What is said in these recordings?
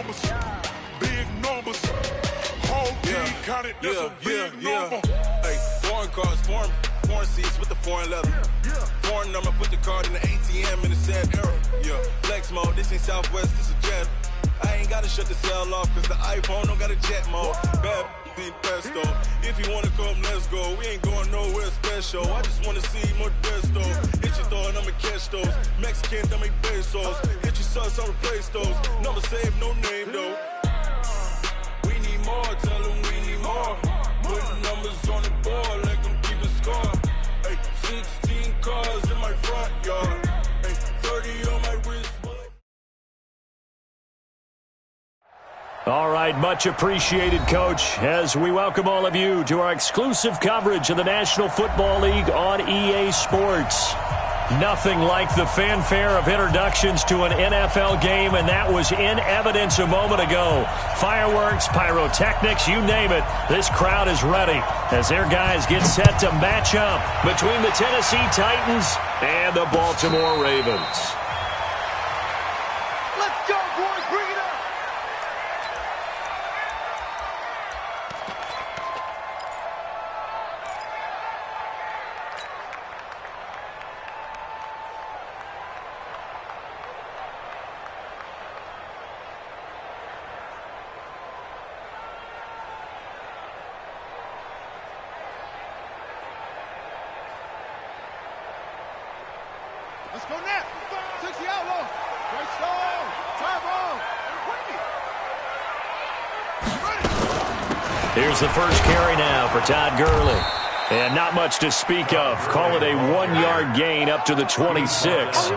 numbers, big numbers. Whole team counted, that's a big number. Hey, foreign cars, foreign seats with the foreign leather. Foreign number, put the card in the ATM in the sad era. Yeah, flex mode, this ain't Southwest, this is Jet. I ain't gotta shut the cell off, cause the iPhone don't got a jet mode. Bad be pesto. If you wanna come, let's go. We ain't going nowhere special. I just wanna see more Modesto. Hit your thought, I'ma catch those. Mexican, dame pesos. Hit your sus, I'll replace those. Number save, no name though. We need more, tell them we need more. Put numbers on the board, let them keep the score. Hey, 16 cars in my front yard. Hey, 30 on my wrist. All right, much appreciated, Coach, as we welcome all of you to our exclusive coverage of the National Football League on EA Sports. Nothing like the fanfare of introductions to an NFL game, and that was in evidence a moment ago. Fireworks, pyrotechnics, you name it. This crowd is ready as their guys get set to match up between the Tennessee Titans and the Baltimore Ravens. Let's go, boys. Bring it up. Let's go now. 60 outlaw. Great stone. Tyrone. Here's the first carry now for Todd Gurley. And not much to speak of. Call it a 1-yard gain up to the 26.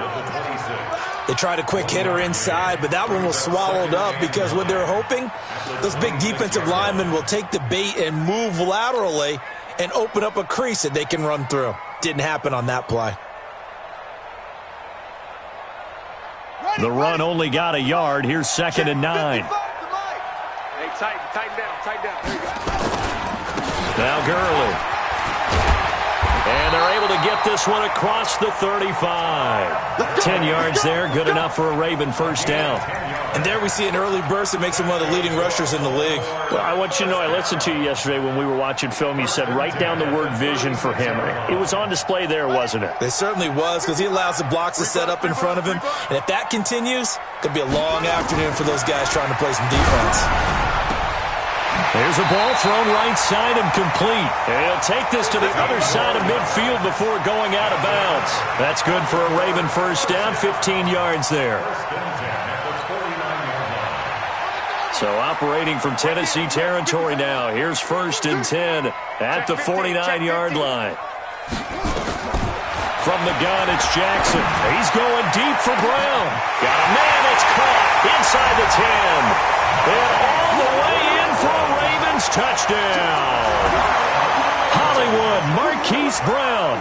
They tried a quick hitter inside, but that one was swallowed up because what they're hoping, those big defensive linemen will take the bait and move laterally and open up a crease that they can run through. Didn't happen on that play. The run only got a yard. Here's 2nd and 9. Hey, tighten down. There you go. Now Gurley. And they're able to get this one across the 35. 10 yards there, good enough for a Raven first down. And there we see an early burst that makes him one of the leading rushers in the league. Well, I want you to know, I listened to you yesterday when we were watching film. You said write down the word vision for him. It was on display there, wasn't it? It certainly was, because he allows the blocks to set up in front of him. And if that continues, it'll be a long afternoon for those guys trying to play some defense. There's a ball thrown right side and complete. And he'll take this to the other side of midfield before going out of bounds. That's good for a Raven first down, 15 yards there. So operating from Tennessee territory now. Here's 1st and 10 at the 49-yard line. From the gun, it's Jackson. He's going deep for Brown. Got a man, it's caught inside the 10. And all the way in for a Ravens touchdown. Hollywood Marquise Brown,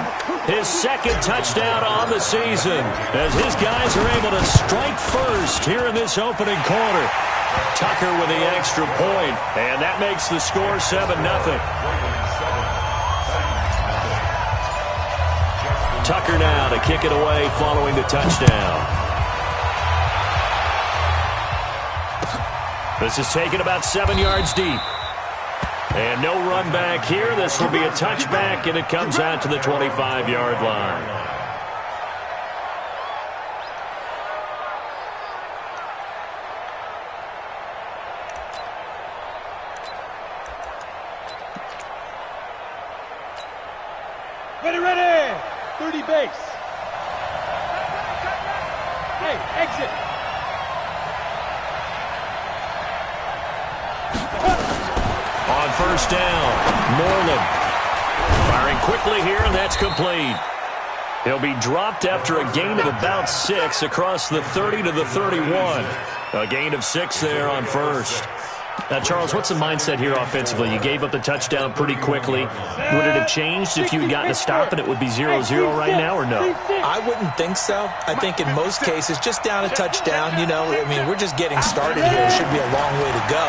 his 2nd touchdown on the season, as his guys are able to strike first here in this opening quarter. Tucker with the extra point, and that makes the score 7-0. Tucker now to kick it away following the touchdown. This is taken about 7 yards deep. And no run back here. This will be a touchback, and it comes out to the 25-yard line. Ready. 30 base. Hey, exit. On first down, Moreland firing quickly here, and that's complete. He'll be dropped after a gain of about 6 across the 30 to the 31. A gain of 6 there on first. Now, Charles, what's the mindset here offensively? You gave up the touchdown pretty quickly. Would it have changed if you had gotten a stop and it would be 0-0 right now, or no? I wouldn't think so. I think in most cases, just down a touchdown, we're just getting started here. It should be a long way to go.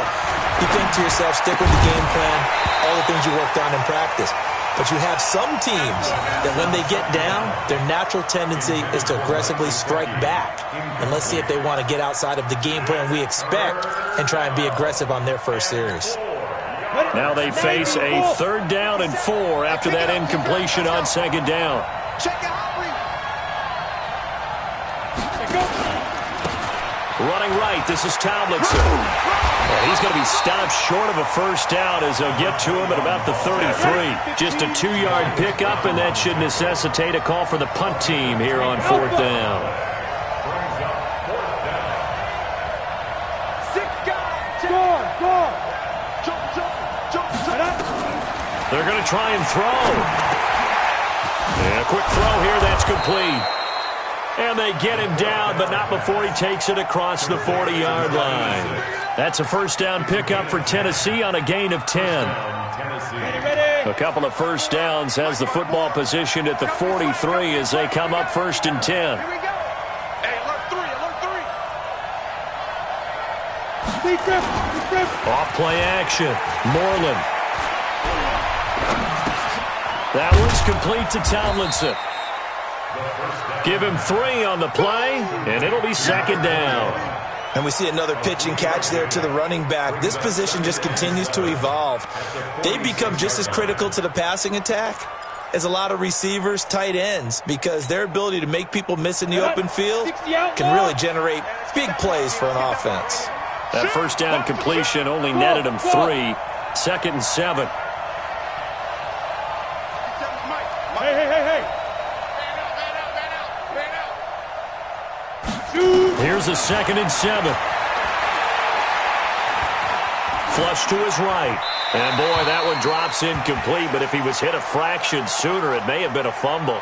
You think to yourself, stick with the game plan, all the things you worked on in practice. But you have some teams that when they get down, their natural tendency is to aggressively strike back. And let's see if they want to get outside of the game plan we expect and try and be aggressive on their first series. Now they face a 3rd down and 4 after that incompletion on 2nd down. Running right, this is Tomlinson. Well, he's going to be stopped short of a first down as they'll get to him at about the 33. Just a 2-yard pickup, and that should necessitate a call for the punt team here on 4th down. They're going to try and throw. And a quick throw here, that's complete. And they get him down, but not before he takes it across the 40-yard line. That's a first down pickup for Tennessee on a gain of 10. A couple of first downs has the football positioned at the 43 as they come up 1st and 10. Off play action. Moreland. That one's complete to Tomlinson. Give him 3 on the play, and it'll be 2nd down. And we see another pitch and catch there to the running back. This position just continues to evolve. They become just as critical to the passing attack as a lot of receivers, tight ends, because their ability to make people miss in the open field can really generate big plays for an offense. That first down completion only netted him 3. 2nd and 7. Hey. Here's a 2nd and 7. Flush to his right. And boy, that one drops incomplete, but if he was hit a fraction sooner, it may have been a fumble.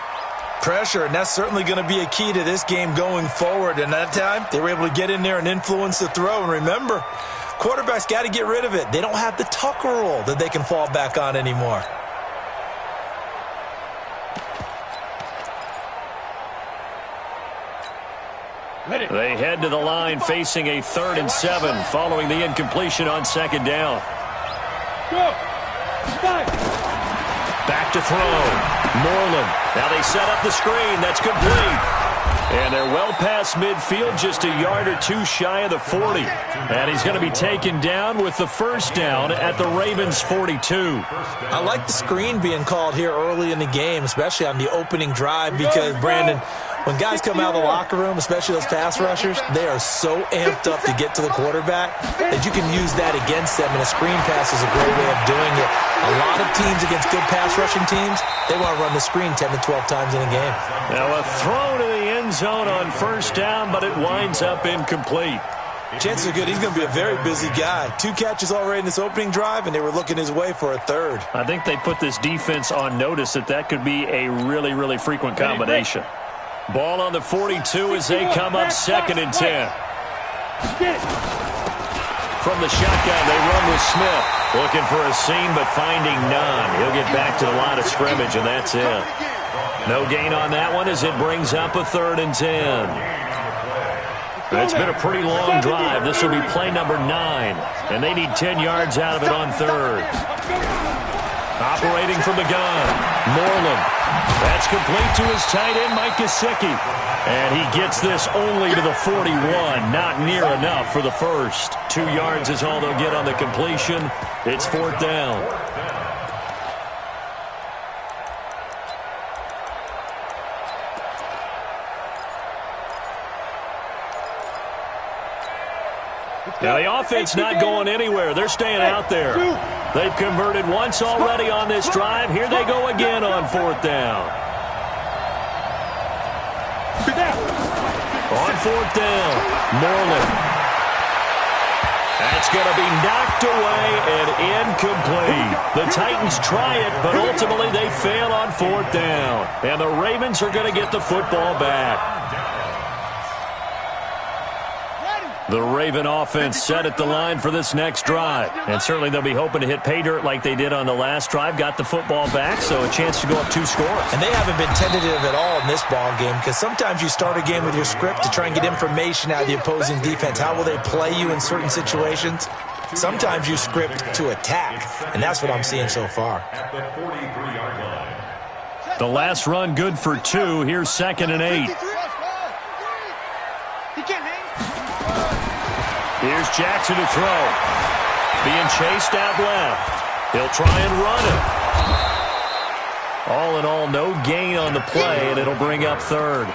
Pressure, and that's certainly going to be a key to this game going forward. And that time, they were able to get in there and influence the throw. And remember, quarterbacks got to get rid of it. They don't have the Tucker rule that they can fall back on anymore. They head to the line facing a 3rd and 7 following the incompletion on 2nd down. Back to throw. Moreland. Now they set up the screen. That's complete. And they're well past midfield, just a yard or 2 shy of the 40. And he's going to be taken down with the first down at the Ravens' 42. I like the screen being called here early in the game, especially on the opening drive, because, Brandon, when guys come out of the locker room, especially those pass rushers, they are so amped up to get to the quarterback that you can use that against them, and a screen pass is a great way of doing it. A lot of teams against good pass rushing teams, they want to run the screen 10 to 12 times in a game. Now a throw to the end zone on first down, but it winds up incomplete. Chances are good he's going to be a very busy guy. 2 catches already in this opening drive, and they were looking his way for a 3rd. I think they put this defense on notice that could be a really, really frequent combination. Ball on the 42 as they come up 2nd and 10. From the shotgun, they run with Smith. Looking for a seam, but finding none. He'll get back to the line of scrimmage, and that's it. No gain on that one as it brings up a 3rd and 10. It's been a pretty long drive. This will be play number 9, and they need 10 yards out of it on 3rd. Operating from the gun, Moreland. That's complete to his tight end, Mike Gesicki. And he gets this only to the 41. Not near enough for the first. 2 yards is all they'll get on the completion. It's 4th down. Now the offense not going anywhere. They're staying out there. They've converted once already on this drive. Here they go again on 4th down. On 4th down, Moreland. That's going to be knocked away and incomplete. The Titans try it, but ultimately they fail on 4th down. And the Ravens are going to get the football back. The Raven offense set at the line for this next drive. And certainly they'll be hoping to hit pay dirt like they did on the last drive. Got the football back, so a chance to go up 2 scores. And they haven't been tentative at all in this ball game, because sometimes you start a game with your script to try and get information out of the opposing defense. How will they play you in certain situations? Sometimes you script to attack, and that's what I'm seeing so far. The last run good for 2. Here's 2nd and 8. Here's Jackson to throw. Being chased out left. He'll try and run it. All in all, no gain on the play, and it'll bring up 3rd.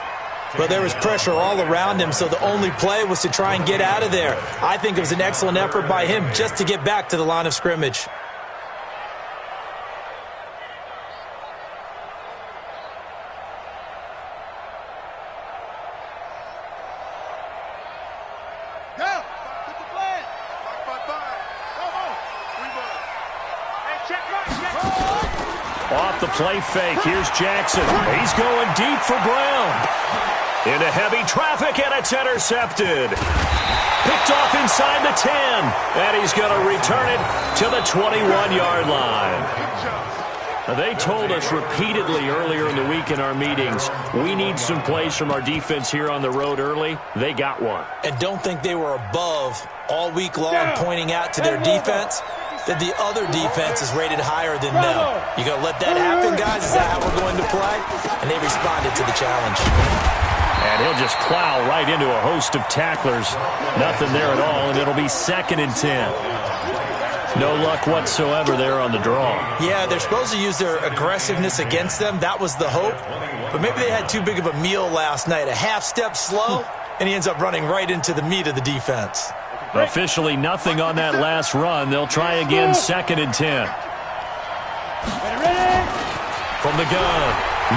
Well, there was pressure all around him, so the only play was to try and get out of there. I think it was an excellent effort by him just to get back to the line of scrimmage. Off the play fake, here's Jackson. He's going deep for Brown. Into heavy traffic, and it's intercepted. Picked off inside the 10, and he's going to return it to the 21-yard line. Now, they told us repeatedly earlier in the week in our meetings, we need some plays from our defense here on the road early. They got one. And don't think they were above all week long pointing out to their defense that the other defense is rated higher than them. You going to let that happen, guys? Is that how we're going to play? And they responded to the challenge. And he'll just plow right into a host of tacklers. Nothing there at all, and it'll be 2nd and 10. No luck whatsoever there on the draw. Yeah, they're supposed to use their aggressiveness against them. That was the hope. But maybe they had too big of a meal last night. A half step slow, and he ends up running right into the meat of the defense. Officially nothing on that last run. They'll try again, 2nd and 10. From the gun,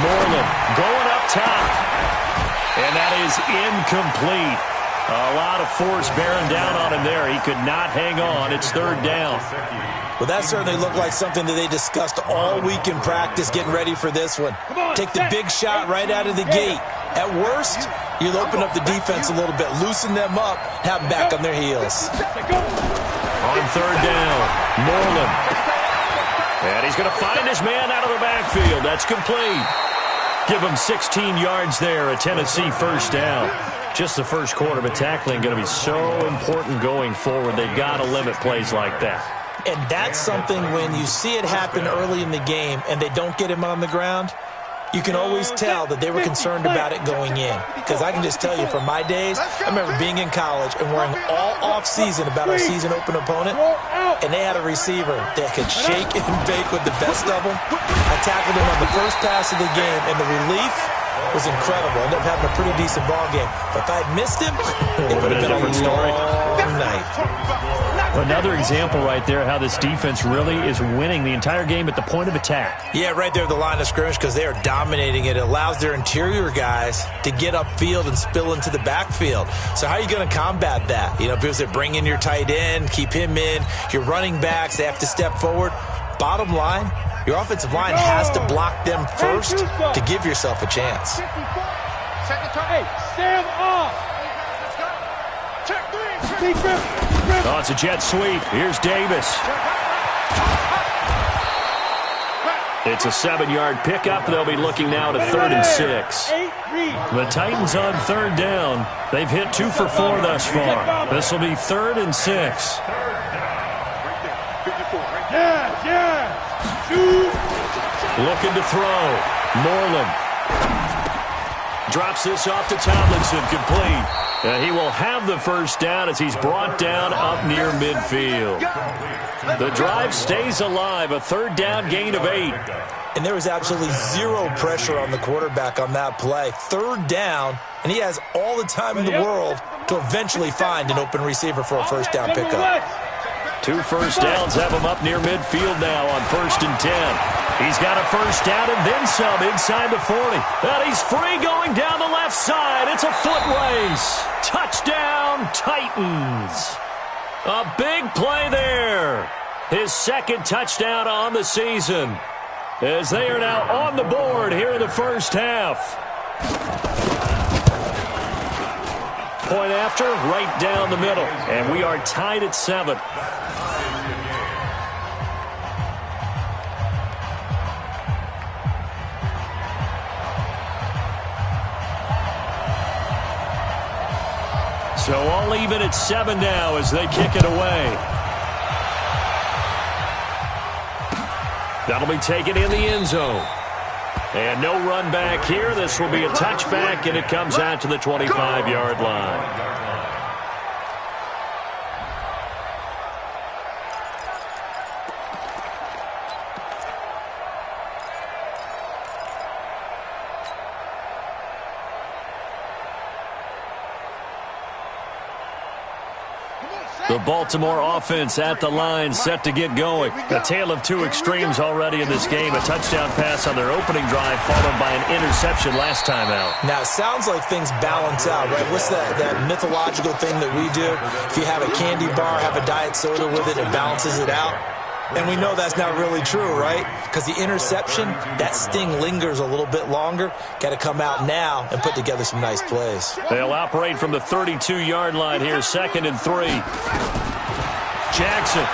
Moreland going up top. And that is incomplete. A lot of force bearing down on him there. He could not hang on. It's 3rd down. Well, that certainly looked like something that they discussed all week in practice getting ready for this one. Take the big shot right out of the gate. At worst, you'll open up the defense a little bit, loosen them up, have them back on their heels. On 3rd down, Moreland. And he's going to find his man out of the backfield. That's complete. Give him 16 yards there, a Tennessee 1st down. Just the first quarter, but tackling going to be so important going forward. They've got to limit plays like that. And that's something when you see it happen early in the game and they don't get him on the ground, you can always tell that they were concerned about it going in. Because I can just tell you from my days, I remember being in college and worrying all off-season about our season open opponent, and they had a receiver that could shake and bake with the best of them. I tackled him on the first pass of the game, and the relief was incredible. Ended up having a pretty decent ball game. But if I had missed him, it would have been a different story. Night. Another example right there how this defense really is winning the entire game at the point of attack. Yeah, right there at the line of scrimmage because they are dominating it. It allows their interior guys to get upfield and spill into the backfield. So how are you going to combat that? You know, because they bring in your tight end, keep him in. Your running backs, they have to step forward. Bottom line, your offensive line has to block them first to give yourself a chance. Hey, stand off. Oh, it's a jet sweep. Here's Davis. It's a 7-yard pickup. They'll be looking now to 3rd and 6. The Titans on 3rd down. They've hit 2 for 4 thus far. This will be 3rd and 6. Looking to throw. Moreland drops this off to Tomlinson, complete. He will have the 1st down as he's brought down up near midfield. The drive stays alive, a 3rd down gain of 8. And there was absolutely zero pressure on the quarterback on that play. 3rd down, and he has all the time in the world to eventually find an open receiver for a 1st down pickup. 2 first downs have him up near midfield now on 1st and 10. He's got a 1st down and then some inside the 40. And he's free going down the left side. It's a foot race. Touchdown, Titans. A big play there. His 2nd touchdown on the season as they are now on the board here in the 1st half. Point after, right down the middle. And we are tied at 7. So all even at 7 now as they kick it away. That'll be taken in the end zone. And no run back here. This will be a touchback, and it comes out to the 25-yard line. The Baltimore offense at the line, set to get going. A tale of two extremes already in this game. A touchdown pass on their opening drive, followed by an interception last time out. Now, it sounds like things balance out, right? What's that mythological thing that we do? If you have a candy bar, have a diet soda with it, it balances it out. And we know that's not really true, right? Because the interception, that sting lingers a little bit longer. Got to come out now and put together some nice plays. They'll operate from the 32-yard line here, 2nd and 3. Jackson.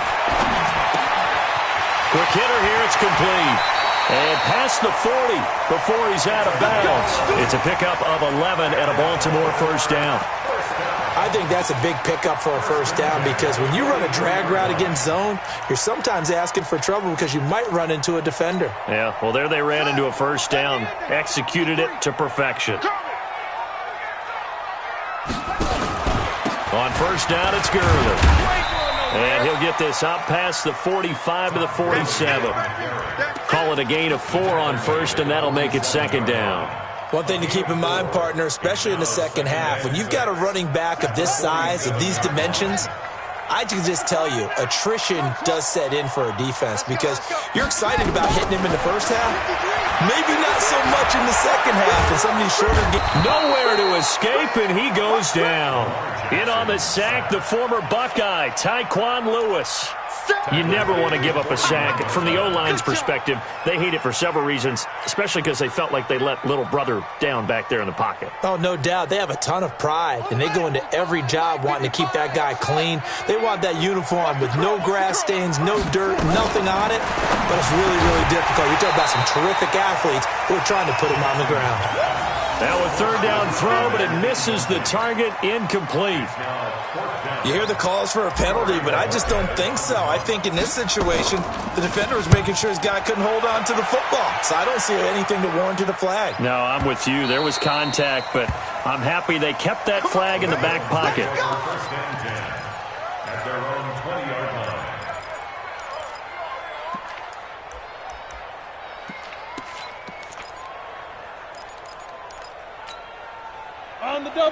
Quick hitter here, it's complete. And past the 40 before he's out of bounds. It's a pickup of 11 and a Baltimore first down. I think that's a big pickup for a first down because when you run a drag route against zone, you're sometimes asking for trouble because you might run into a defender. Yeah, well, there they ran into a first down, executed it to perfection. On first down, it's Gurley. And he'll get this up past the 45 to the 47. Call it a gain of 4 on first, and that'll make it 2nd down. One thing to keep in mind, partner, especially in the second half, when you've got a running back of this size, of these dimensions, I can just tell you, attrition does set in for a defense because you're excited about hitting him in the first half. Maybe not so much in the second half. And some of these shorter nowhere to escape, and he goes down. In on the sack, the former Buckeye, Tyquan Lewis. You never want to give up a sack. From the O-line's perspective, they hate it for several reasons, especially because they felt like they let little brother down back there in the pocket. Oh, no doubt. They have a ton of pride, and they go into every job wanting to keep that guy clean. They want that uniform with no grass stains, no dirt, nothing on it, but it's really, really difficult. You're talking about some terrific athletes who are trying to put him on the ground. Now a third down throw, but it misses the target, incomplete. You hear the calls for a penalty, but I just don't think so. I think in this situation, the defender was making sure his guy couldn't hold on to the football. So I don't see anything to warrant a flag. No, I'm with you. There was contact, but I'm happy they kept that flag in the back pocket. At their own 20-yard line.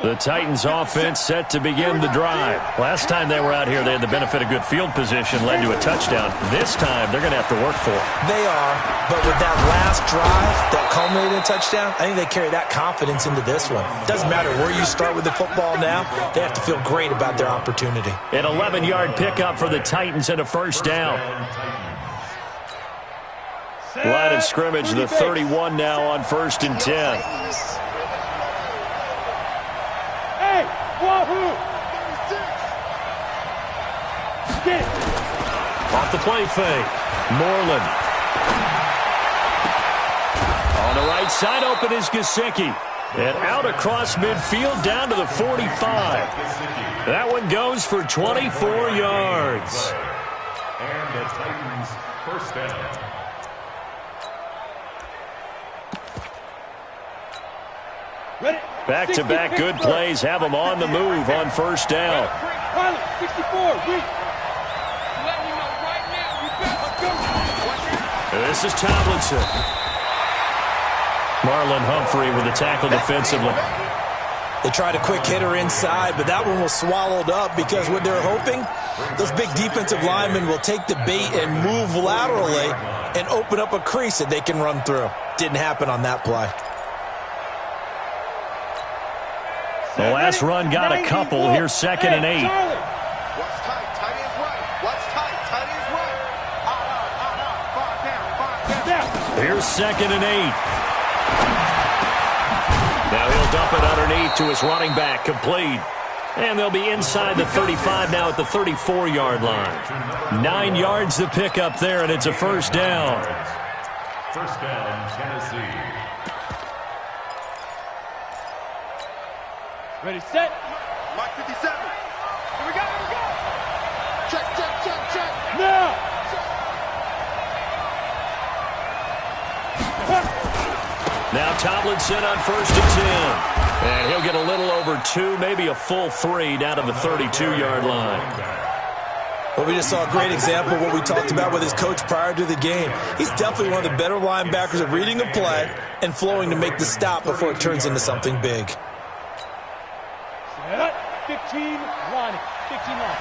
The Titans offense set to begin the drive. Last time they were out here, they had the benefit of good field position, led to a touchdown. This time, they're going to have to work for it. They are, but with that last drive that culminated in a touchdown, I think they carry that confidence into this one. Doesn't matter where you start with the football now, they have to feel great about their opportunity. An 11-yard pickup for the Titans and a first down. Line of scrimmage, the 31 now on 1st and 10. Off the play fake. Moreland. On the right side, open is Gesicki. And out across midfield, down to the 45. That one goes for 24 yards. And the Titans first down. Back-to-back good plays have them on the move on first down. 64. This is Tomlinson. Marlon Humphrey with the tackle defensively. They tried a quick hitter inside, but that one was swallowed up because what they're hoping, those big defensive linemen will take the bait and move laterally and open up a crease that they can run through. Didn't happen on that play. The last run got a couple. Here's 2nd and 8. What's tight? Tight ends right. What's tight? Tight ends right. Out. 5 down. Here's 2nd and 8. Now he'll dump it underneath to his running back. Complete. And they'll be inside the 35 now at the 34-yard line. 9 yards to pick up there, and it's a first down. First down, Tennessee. Ready, set. Mike 57. Here we go. Check. Now. Tomlinson on 1st and 10. And he'll get a little over 2, maybe a full 3 down to the 32-yard line. Well, we just saw a great example of what we talked about with his coach prior to the game. He's definitely one of the better linebackers at reading a play and flowing to make the stop before it turns into something big. 15 line. 15 line.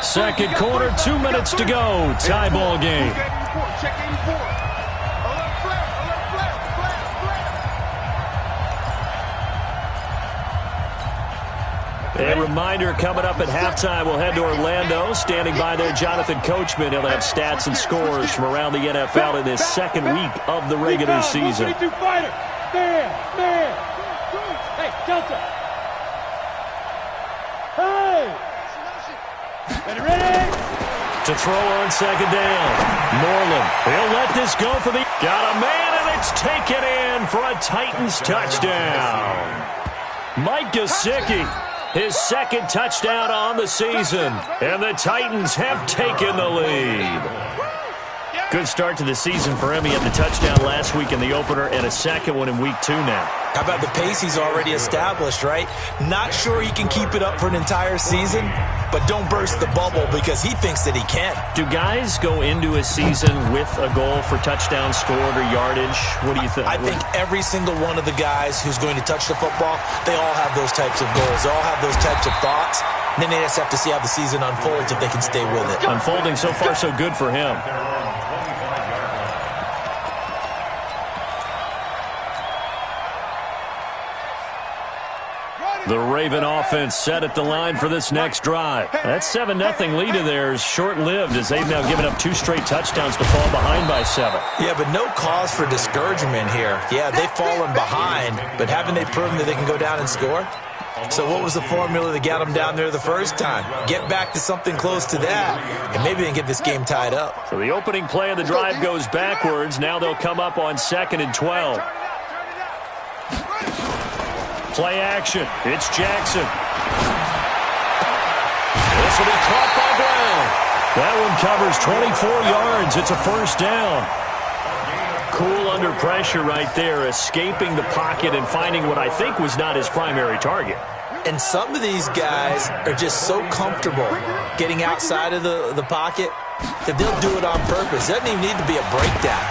Second quarter, 2 minutes to go. Tie ball game. Check 84. A reminder coming up at halftime, we'll head to Orlando. Standing by there, Jonathan Coachman. He'll have stats and scores from around the NFL in this second week of the regular season. Man. Hey, Delta. Hey. Ready? To throw on second down. Moreland. He'll let this go for the... Got a man, and it's taken in for a Titans touchdown. Mike Gesicki. His second touchdown on the season, and the Titans have taken the lead. Good start to the season for him. He had the touchdown last week in the opener and a second one in week 2 now. How about the pace he's already established, right? Not sure he can keep it up for an entire season, but don't burst the bubble because he thinks that he can. Do guys go into a season with a goal for touchdown scored or yardage? What do you think? I think every single one of the guys who's going to touch the football, they all have those types of goals. They all have those types of thoughts. And then they just have to see how the season unfolds if they can stay with it. Unfolding so far so good for him. The Raven offense set at the line for this next drive. That 7-0 lead of theirs short-lived as they've now given up 2 straight touchdowns to fall behind by 7. Yeah, but no cause for discouragement here. Yeah, they've fallen behind, but haven't they proven that they can go down and score? So what was the formula that got them down there the first time? Get back to something close to that, and maybe they can get this game tied up. So the opening play of the drive goes backwards. Now they'll come up on 2nd and 12. Play action. It's Jackson. This will be caught by Brown. That one covers 24 yards. It's a first down. Cool under pressure right there, escaping the pocket and finding what I think was not his primary target. And some of these guys are just so comfortable getting outside of the pocket that they'll do it on purpose. It doesn't even need to be a breakdown.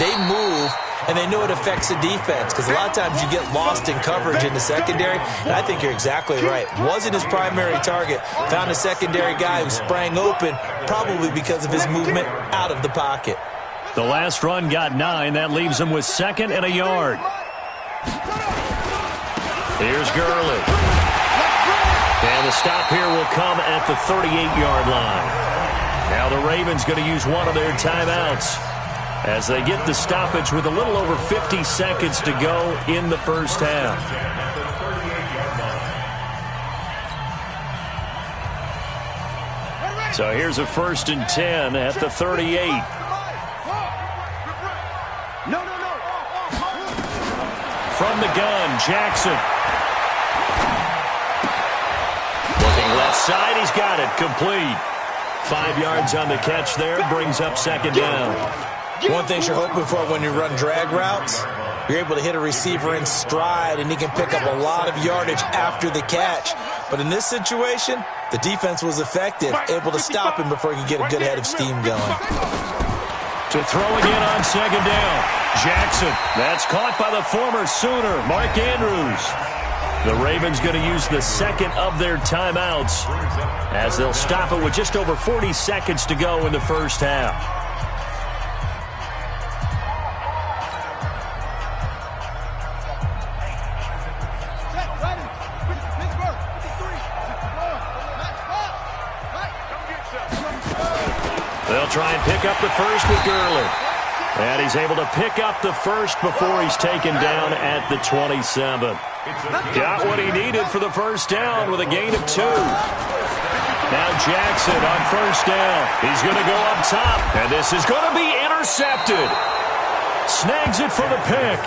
They move, and they know it affects the defense because a lot of times you get lost in coverage in the secondary, and I think you're exactly right. Wasn't his primary target. Found a secondary guy who sprang open, probably because of his movement out of the pocket. The last run got 9. That leaves him with 2nd and a yard. Here's Gurley. And the stop here will come at the 38-yard line. Now the Ravens going to use one of their timeouts as they get the stoppage with a little over 50 seconds to go in the first half. So here's a 1st and 10 at the 38. From the gun, Jackson. Looking left side, he's got it, complete. 5 yards on the catch there, brings up 2nd down. One thing you're hoping for when you run drag routes, you're able to hit a receiver in stride, and he can pick up a lot of yardage after the catch. But in this situation, the defense was effective, able to stop him before he could get a good head of steam going. To throw again on 2nd down. Jackson. That's caught by the former Sooner, Mark Andrews. The Ravens going to use the 2nd of their timeouts as they'll stop it with just over 40 seconds to go in the first half. They'll try and pick up the first with Gurley. And he's able to pick up the first before he's taken down at the 27. Got what he needed for the first down with a gain of 2. Now Jackson on 1st down. He's going to go up top, and this is going to be intercepted. Snags it for the pick.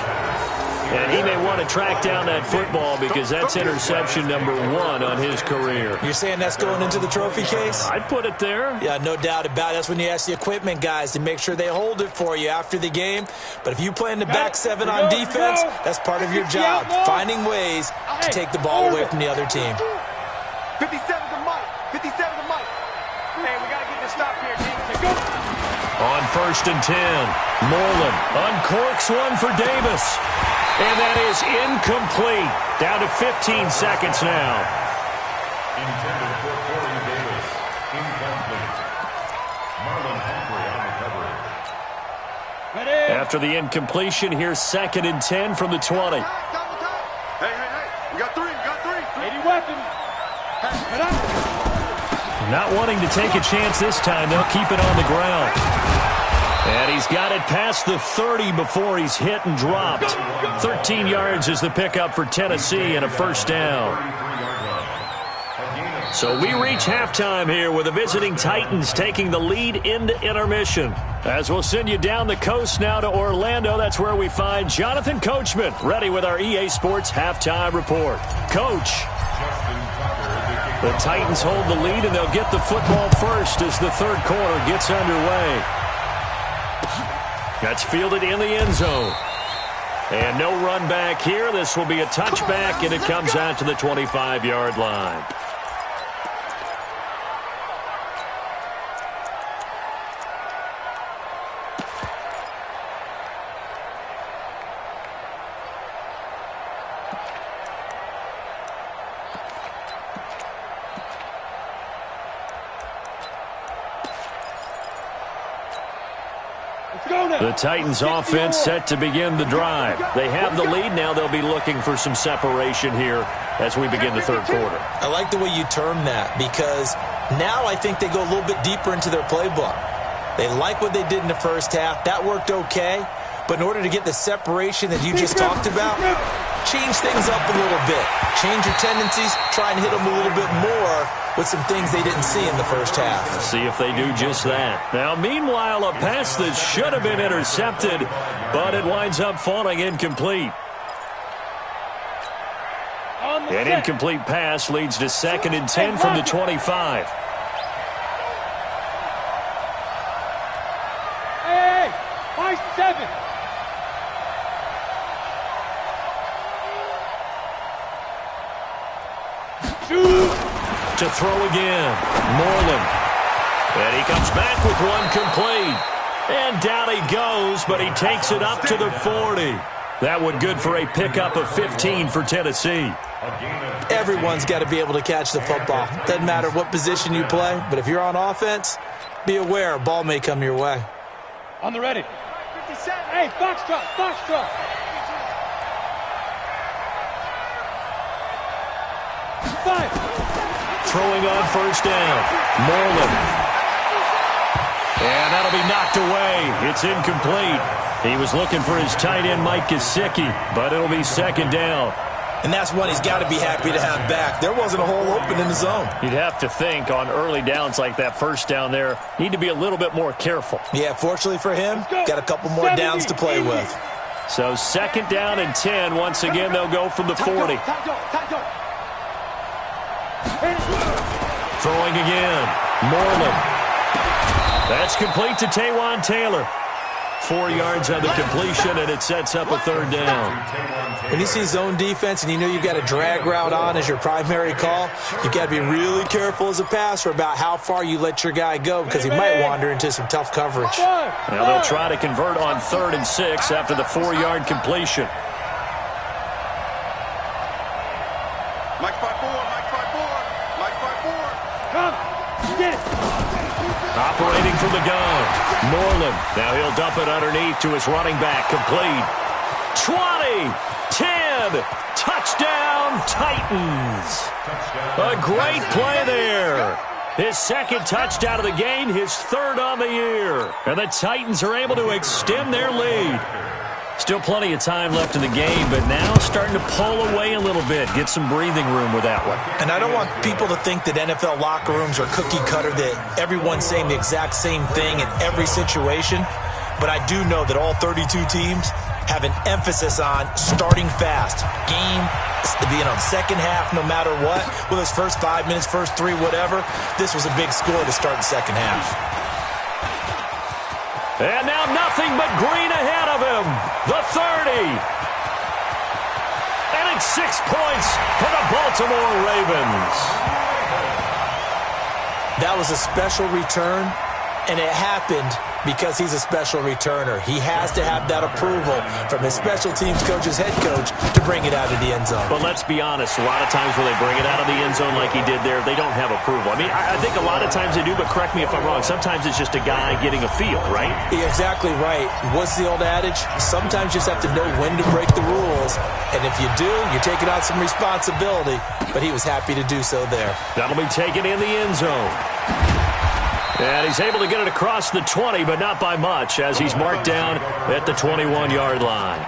And he may want to track down that football because that's interception number 1 on his career. You're saying that's going into the trophy case? I'd put it there. Yeah, no doubt about it. That's when you ask the equipment guys to make sure they hold it for you after the game. But if you play in the back 7 on defense, that's part of your job, finding ways to take the ball away from the other team. 57 to Mike. 57 to Mike. Hey, we got to get this stop here, team. Go. On 1st and 10, Moreland uncorks one for Davis. And that is incomplete. Down to 15 seconds now. Intended for Corey Davis. Incomplete. Marlon Humphrey on the coverage. After the incompletion, here's 2nd and 10 from the 20. Hey, we got 3. We got 3. 80 weapons. Not wanting to take a chance this time, they'll keep it on the ground. And he's got it past the 30 before he's hit and dropped. 13 yards is the pickup for Tennessee and a first down. So we reach halftime here with the visiting Titans taking the lead into intermission. As we'll send you down the coast now to Orlando, that's where we find Jonathan Coachman, ready with our EA Sports halftime report. Coach. The Titans hold the lead, and they'll get the football first as the third quarter gets underway. That's fielded in the end zone. And no run back here. This will be a touchback, and it comes out to the 25-yard line. The Titans offense set to begin the drive. They have the lead. Now they'll be looking for some separation here as we begin the third quarter. I like the way you term that because now I think they go a little bit deeper into their playbook. They like what they did in the first half. That worked okay. But in order to get the separation that you just talked about, change things up a little bit. Change your tendencies. Try and hit them a little bit more with some things they didn't see in the first half. See if they do just that. Now, meanwhile, a pass that should have been intercepted, but it winds up falling incomplete. An incomplete pass leads to 2nd and 10 from the 25. Hey, 5-7. To throw again, Moreland. And he comes back with one complete. And down he goes, but he takes it up to the 40. That one good for a pickup of 15 for Tennessee. Everyone's got to be able to catch the football. Doesn't matter what position you play, but if you're on offense, be aware a ball may come your way. On the ready. 57. Hey, Foxtrot, Foxtrot. 5. Throwing on first down, Moreland. And that'll be knocked away. It's incomplete. He was looking for his tight end, Mike Gesicki, but it'll be 2nd down. And that's one he's got to be happy to have back. There wasn't a hole open in the zone. You'd have to think on early downs like that first down there, need to be a little bit more careful. Yeah, fortunately for him, got a couple more downs to play with. So 2nd down and 10. Once again, they'll go from the 40. Throwing again, Moreland. That's complete to Taywan Taylor. 4 yards on the completion, and it sets up a third down. When you see zone defense and you know you've got a drag route on as your primary call, you've got to be really careful as a passer about how far you let your guy go because he might wander into some tough coverage. Now they'll try to convert on 3rd and 6 after the 4-yard completion. Mike 5-4, Mike 5-4, Mike 5-4. Come, get it. Operating from the gun, Moreland. Now he'll dump it underneath to his running back. Complete. 20, 10, touchdown Titans. A great play there. His 2nd touchdown of the game, his 3rd on the year. And the Titans are able to extend their lead. Still plenty of time left in the game, but now starting to pull away a little bit. Get some breathing room with that one. And I don't want people to think that NFL locker rooms are cookie cutter, that everyone's saying the exact same thing in every situation. but I do know that all 32 teams have an emphasis on starting fast. Second half, no matter what, whether it's first 5 minutes, first 3, whatever, this was a big score to start the second half. And now nothing but green ahead of him. The 30. And it's 6 points for the Baltimore Ravens. That was a special return, and it happened because he's a special returner. He has to have that approval from his special teams coach's head coach to bring it out of the end zone. But let's be honest, a lot of times when they bring it out of the end zone like he did there, they don't have approval. I mean, I think a lot of times they do, but correct me if I'm wrong. Sometimes it's just a guy getting a feel, right? You're exactly right. What's the old adage? Sometimes you just have to know when to break the rules, and if you do, you're taking out some responsibility, but he was happy to do so there. That'll be taken in the end zone. And he's able to get it across the 20, but not by much, as he's marked down at the 21-yard line.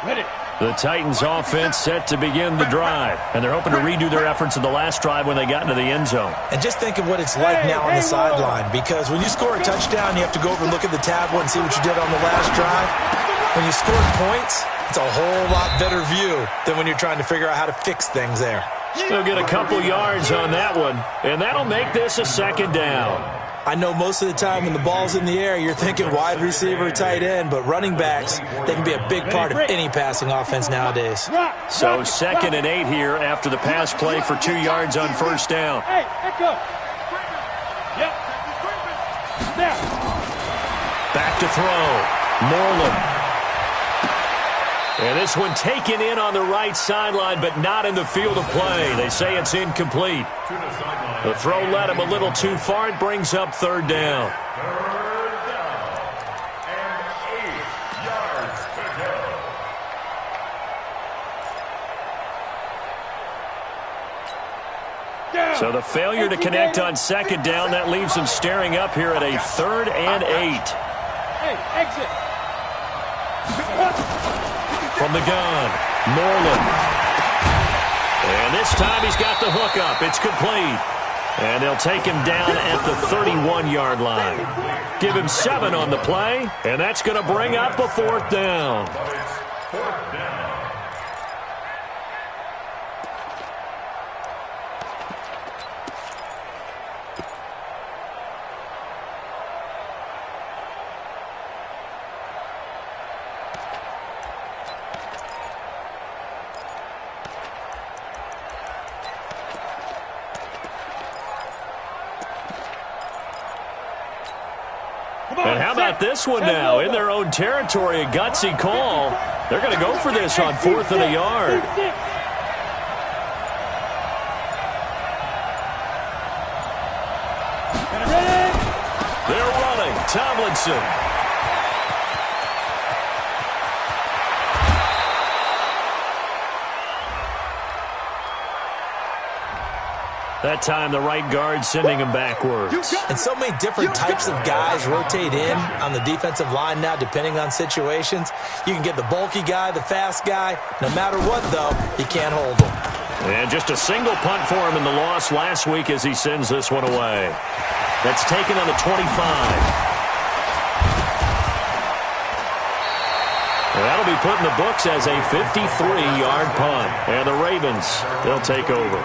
Ready. The Titans offense set to begin the drive, and they're hoping to redo their efforts in the last drive when they got into the end zone. And just think of what it's like now on the sideline, because when you score a touchdown, you have to go over and look at the tablet and see what you did on the last drive. When you score points, it's a whole lot better view than when you're trying to figure out how to fix things there. They'll get a couple yards on that one, and that'll make this a second down. I know most of the time when the ball's in the air, you're thinking wide receiver, tight end, but running backs, they can be a big part of any passing offense nowadays. So 2nd and 8 here after the pass play for 2 yards on first down. Hey, echo. Yep. There. Back to throw. Moreland. And this one taken in on the right sideline, but not in the field of play. They say it's incomplete. The throw led him a little too far. It brings up 3rd down. 3rd down and 8 yards to go. So the failure to connect on 2nd down, that leaves him staring up here at a 3rd and 8. Hey, exit. From the gun, Moreland. And this time he's got the hook up. It's complete. And they'll take him down at the 31-yard line. Give him 7 on the play, and that's going to bring up a 4th down. But it's 4th down. And how about this one now? In their own territory, a gutsy call. They're going to go for this on 4th and a yard. They're running. Tomlinson. That time, the right guard sending him backwards. And so many different types of guys rotate in on the defensive line now, depending on situations. You can get the bulky guy, the fast guy. No matter what, though, he can't hold him. And just a single punt for him in the loss last week as he sends this one away. That's taken on the 25. And that'll be put in the books as a 53-yard punt. And the Ravens, they'll take over.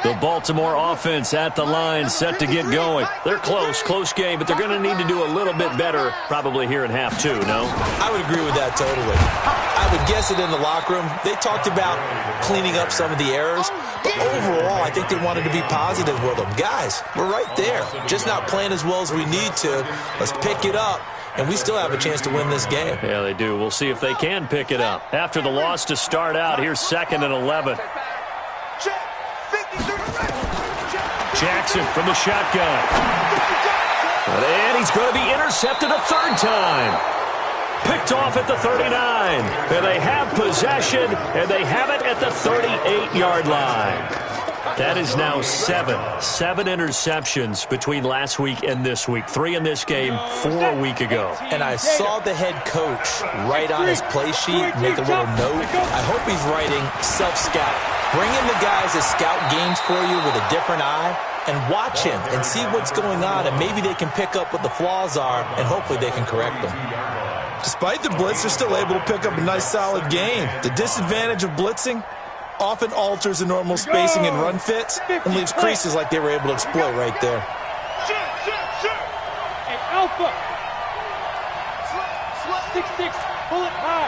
The Baltimore offense at the line, set to get going. They're close game, but they're going to need to do a little bit better probably here in half 2, no? I would agree with that totally. I would guess it in the locker room. They talked about cleaning up some of the errors, but overall, I think they wanted to be positive with them. Guys, we're right there. Just not playing as well as we need to. Let's pick it up, and we still have a chance to win this game. Yeah, they do. We'll see if they can pick it up. After the loss to start out, here's 2nd and 11. Jackson from the shotgun. And he's going to be intercepted a 3rd time. Picked off at the 39. And they have possession, and they have it at the 38-yard line. That is now 7 interceptions between last week and this week. 3 in this game, 4 a week ago. And I saw the head coach write on his play sheet, make a little note. I hope he's writing self-scout. Bring in the guys that scout games for you with a different eye and watch him and see what's going on, and maybe they can pick up what the flaws are, and hopefully they can correct them. Despite the blitz, they're still able to pick up a nice, solid game. The disadvantage of blitzing often alters the normal spacing and run fits and leaves creases like they were able to exploit right there. Hey, Alpha. 6-6, pull it high.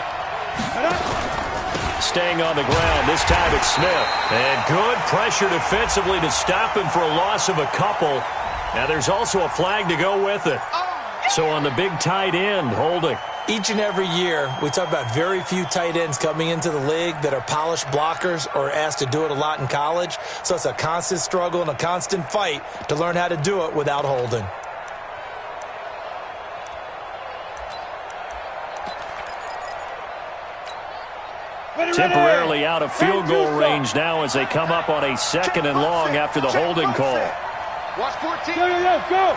Staying on the ground, this time it's Smith. And good pressure defensively to stop him for a loss of a couple. Now there's also a flag to go with it. So on the big tight end, holding. Each and every year, we talk about very few tight ends coming into the league that are polished blockers or asked to do it a lot in college. So it's a constant struggle and a constant fight to learn how to do it without holding. Temporarily out of field goal range now as they come up on a 2nd and long after the holding call. Watch 14. Go.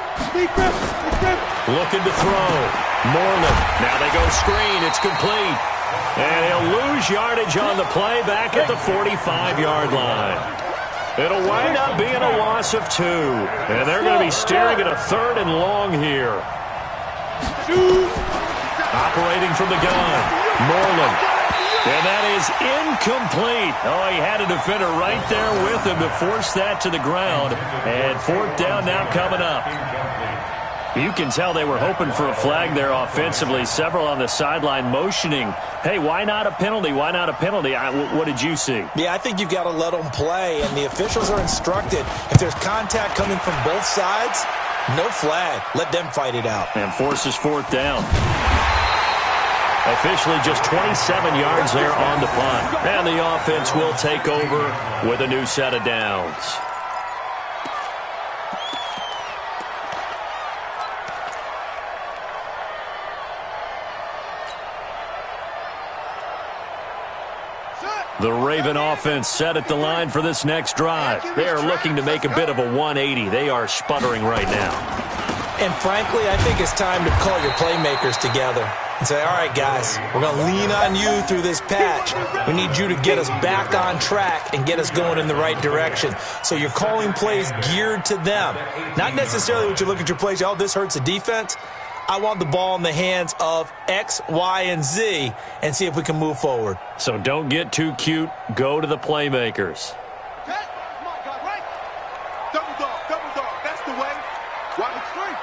Looking to throw. Moreland. Now they go screen. It's complete. And he'll lose yardage on the play back at the 45-yard line. It'll wind up being a loss of 2. And they're going to be staring at a 3rd and long here. Operating from the gun. Moreland. And that is incomplete. Oh, he had a defender right there with him to force that to the ground. And 4th down now coming up. You can tell they were hoping for a flag there offensively. Several on the sideline motioning, hey, why not a penalty? Why not a penalty? What did you see? Yeah, I think you've got to let them play, and the officials are instructed. If there's contact coming from both sides, no flag. Let them fight it out. And forces 4th down. Officially just 27 yards there on the punt. And the offense will take over with a new set of downs. The Raven offense set at the line for this next drive. They are looking to make a bit of a 180. They are sputtering right now. And frankly, I think it's time to call your playmakers together and say, all right, guys, we're going to lean on you through this patch. We need you to get us back on track and get us going in the right direction. So you're calling plays geared to them. Not necessarily what you look at your plays, oh, this hurts the defense. I want the ball in the hands of X, Y, and Z and see if we can move forward. So don't get too cute. Go to the playmakers. Double dog. That's the way. Wide three.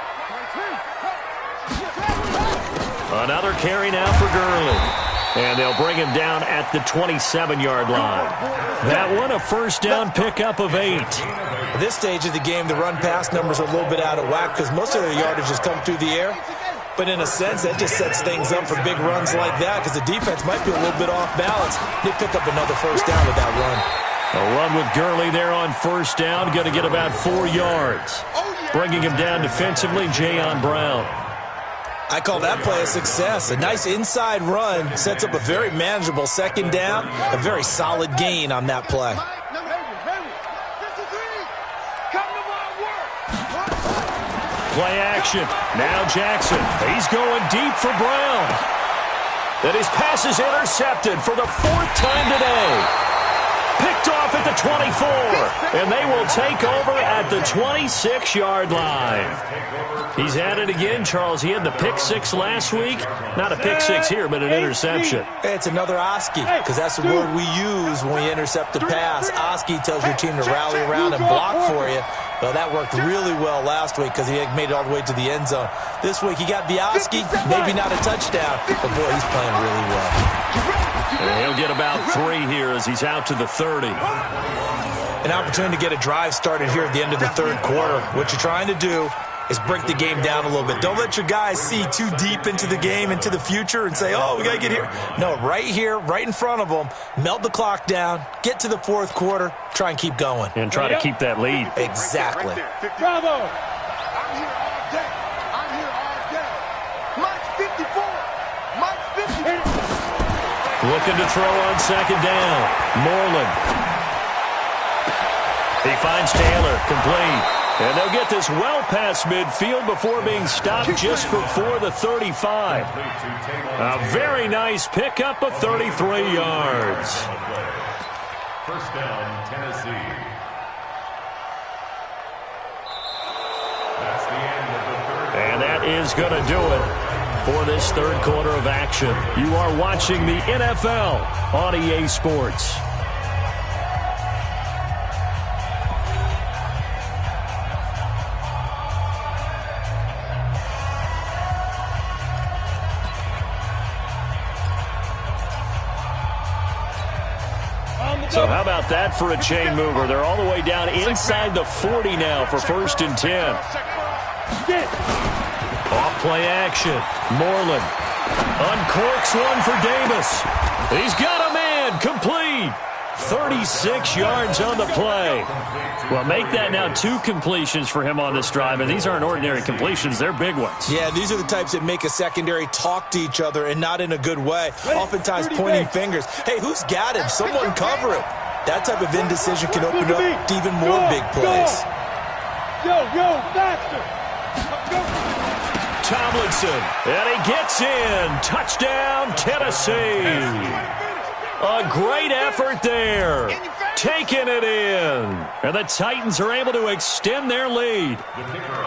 Another carry now for Gurley. And they'll bring him down at the 27-yard line. That one a 1st down pickup of 8. At this stage of the game, the run-pass numbers are a little bit out of whack because most of their yardage has come through the air. But in a sense, that just sets things up for big runs like that because the defense might be a little bit off balance. They pick up another 1st down with that run. A run with Gurley there on 1st down. Going to get about 4 yards. Bringing him down defensively, Jayon Brown. I call that play a success. A nice inside run sets up a very manageable 2nd down. A very solid gain on that play. Play action. Now Jackson. He's going deep for Brown. And his pass is intercepted for the 4th time today. Picked off at the 24. And they will take over at the 26-yard line. He's at it again, Charles. He had the pick 6 last week. Not a pick 6 here, but an interception. It's another Oski, because that's the word we use when we intercept a pass. Oski tells your team to rally around and block for you. Well, that worked really well last week because he had made it all the way to the end zone. This week he got the Oski, maybe not a touchdown, but boy, he's playing really well. And he'll get about 3 here as he's out to the 30. An opportunity to get a drive started here at the end of the 3rd quarter. What you're trying to do is break the game down a little bit. Don't let your guys see too deep into the game, into the future, and say, oh, we got to get here. No, right here, right in front of them, melt the clock down, get to the 4th quarter, try and keep going. And try to keep that lead. Exactly. Bravo. I'm here all day. Mike's 54. Mike's 54. Looking to throw on 2nd down. Moreland. He finds Taylor, complete. And they'll get this well past midfield before being stopped just before the 35. A very nice pickup of 33 yards. First down, Tennessee. That's the end of the third. And that is going to do it for this third quarter of action. You are watching the NFL on EA Sports. So how about that for a chain mover? They're all the way down inside the 40 now for 1st and 10. Off play action. Moreland uncorks one for Davis. He's got a man. Complete. 36 yards on the play. Well, make that now 2 completions for him on this drive, and these aren't ordinary completions. They're big ones. Yeah, these are the types that make a secondary talk to each other and not in a good way. Oftentimes pointing fingers. Hey, who's got him? Someone cover him. That type of indecision can open up to even more big plays. Yo, faster. Tomlinson, and he gets in. Touchdown, Tennessee. A great effort there. Taking it in. And the Titans are able to extend their lead.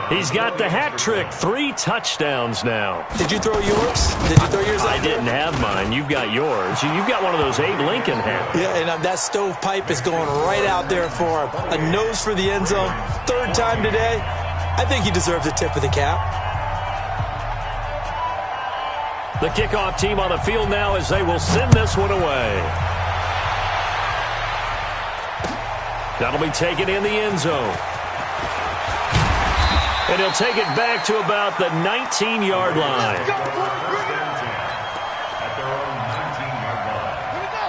He's got the hat trick. 3 touchdowns now. Did you throw yours? Did you throw yours? I didn't have mine. You've got yours. You've got one of those Abe Lincoln hats. Yeah, and that stovepipe is going right out there for him. A nose for the end zone. 3rd time today. I think he deserves a tip of the cap. The kickoff team on the field now as they will send this one away. That'll be taken in the end zone. And he'll take it back to about the 19-yard line.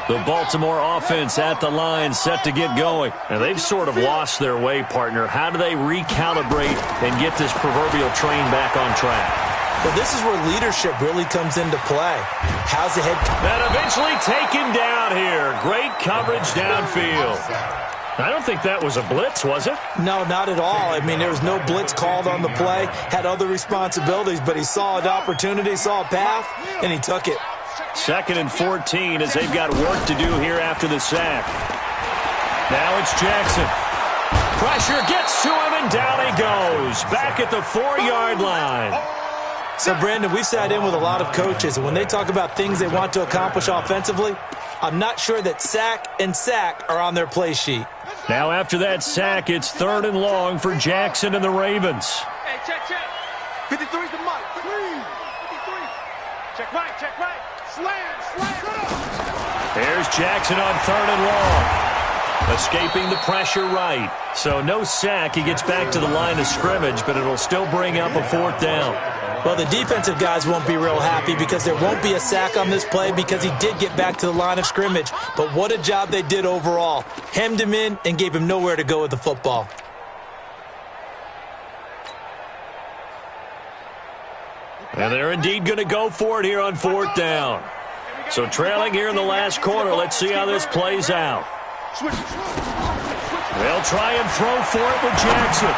The Baltimore offense at the line set to get going. And they've sort of lost their way, partner. How do they recalibrate and get this proverbial train back on track? Well, this is where leadership really comes into play. How's the head? And eventually taken down here. Great coverage downfield. I don't think that was a blitz, was it? No, not at all. I mean, there was no blitz called on the play. Had other responsibilities, but he saw an opportunity, saw a path, and he took it. 2nd and 14 as they've got work to do here after the sack. Now it's Jackson. Pressure gets to him, and down he goes. Back at the 4-yard line. So, Brandon, we've sat in with a lot of coaches, and when they talk about things they want to accomplish offensively, I'm not sure that sack and sack are on their play sheet. Now after that sack, it's 3rd and long for Jackson and the Ravens. Hey, check. 53's the mark. 53. Check right. Slam. There's Jackson on 3rd and long. Escaping the pressure right. So no sack. He gets back to the line of scrimmage, but it'll still bring up a 4th down. Well, the defensive guys won't be real happy because there won't be a sack on this play because he did get back to the line of scrimmage. But what a job they did overall. Hemmed him in and gave him nowhere to go with the football. And they're indeed going to go for it here on 4th down. So trailing here in the last quarter, let's see how this plays out. They'll try and throw for it with Jackson.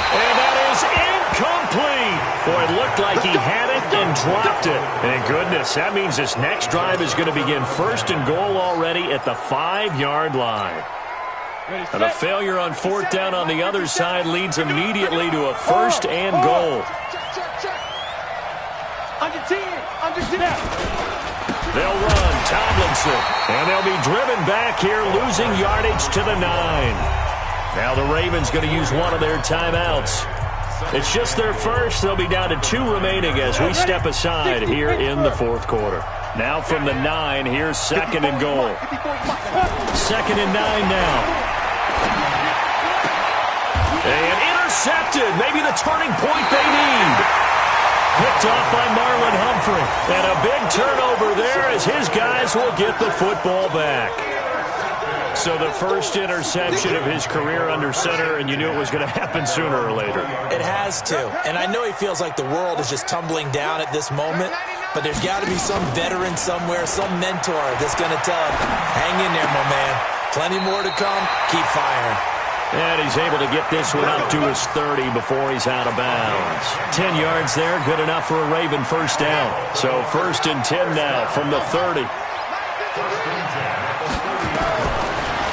And that is incomplete. Boy, it looked like he had it and dropped it. And goodness, that means this next drive is going to begin 1st and goal already at the 5-yard line. And a failure on 4th down on the other side leads immediately to a 1st and goal. Under 10. They'll run Tomlinson, and they'll be driven back here, losing yardage to the 9. Now the Ravens going to use one of their timeouts. It's just their first. They'll be down to 2 remaining as we step aside here in the 4th quarter. Now from the 9, here's 2nd and goal. 2nd and 9 now. And intercepted. Maybe the turning point they need. Picked off by Marlon Humphrey. And a big turnover there as his guys will get the football back. So the first interception of his career under center, and you knew it was going to happen sooner or later. It has to. And I know he feels like the world is just tumbling down at this moment, but there's got to be some veteran somewhere, some mentor that's going to tell him, hang in there, my man. Plenty more to come. Keep firing. And he's able to get this one up to his 30 before he's out of bounds. 10 yards there, good enough for a Raven first down. So 1st and 10 now from the 30.